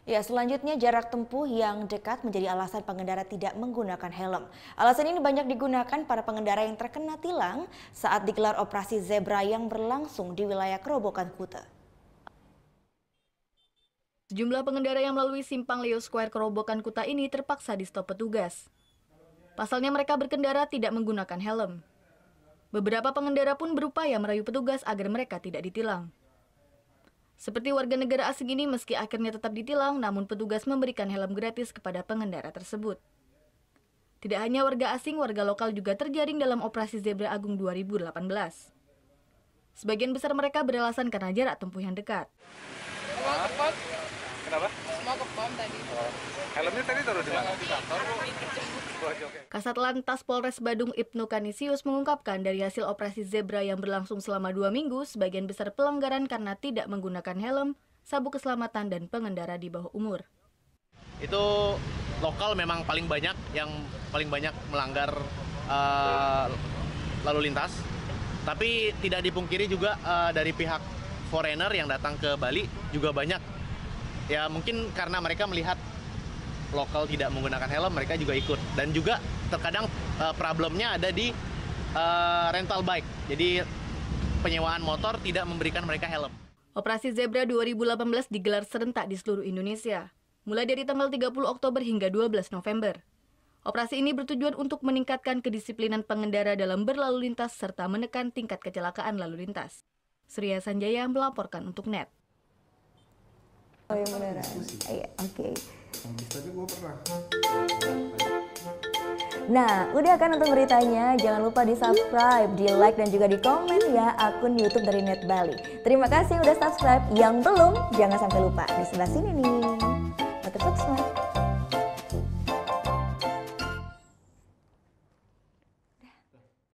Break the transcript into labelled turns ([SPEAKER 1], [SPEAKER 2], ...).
[SPEAKER 1] Ya, selanjutnya jarak tempuh yang dekat menjadi alasan pengendara tidak menggunakan helm. Alasan ini banyak digunakan para pengendara yang terkena tilang saat digelar operasi zebra yang berlangsung di wilayah Kerobokan Kuta.
[SPEAKER 2] Sejumlah pengendara yang melalui simpang Leo Square Kerobokan Kuta ini terpaksa di-stop petugas. Pasalnya mereka berkendara tidak menggunakan helm. Beberapa pengendara pun berupaya merayu petugas agar mereka tidak ditilang. Seperti warga negara asing ini, meski akhirnya tetap ditilang, namun petugas memberikan helm gratis kepada pengendara tersebut. Tidak hanya warga asing, warga lokal juga terjaring dalam operasi Zebra Agung 2018. Sebagian besar mereka beralasan karena jarak tempuh yang dekat.
[SPEAKER 3] Semua ke pom.
[SPEAKER 4] Kenapa?
[SPEAKER 3] Semua ke pom tadi.
[SPEAKER 4] Helmnya tadi taruh di mana? Di kantor, Bu.
[SPEAKER 2] Kasat Lantas Polres Badung Ibnu Kanisius mengungkapkan dari hasil operasi Zebra yang berlangsung selama 2 minggu, sebagian besar pelanggaran karena tidak menggunakan helm, sabuk keselamatan, dan pengendara di bawah umur.
[SPEAKER 5] Itu lokal memang paling banyak melanggar lalu lintas. Tapi tidak dipungkiri juga dari pihak foreigner yang datang ke Bali juga banyak. Ya mungkin karena mereka melihat lokal tidak menggunakan helm, mereka juga ikut. Dan juga terkadang problemnya ada di rental bike. Jadi penyewaan motor tidak memberikan mereka helm.
[SPEAKER 2] Operasi Zebra 2018 digelar serentak di seluruh Indonesia, mulai dari tanggal 30 Oktober hingga 12 November. Operasi ini bertujuan untuk meningkatkan kedisiplinan pengendara dalam berlalu lintas serta menekan tingkat kecelakaan lalu lintas. Surya Sanjaya melaporkan untuk NET.
[SPEAKER 1] Oh yang beneran? Iya, oke.
[SPEAKER 4] Tapi gue pernah.
[SPEAKER 1] Nah, udah kan untuk beritanya? Jangan lupa di-subscribe, di-like, dan juga di-komen ya akun YouTube dari Net Bali. Terima kasih udah subscribe. Yang belum, jangan sampai lupa. Di sebelah sini nih.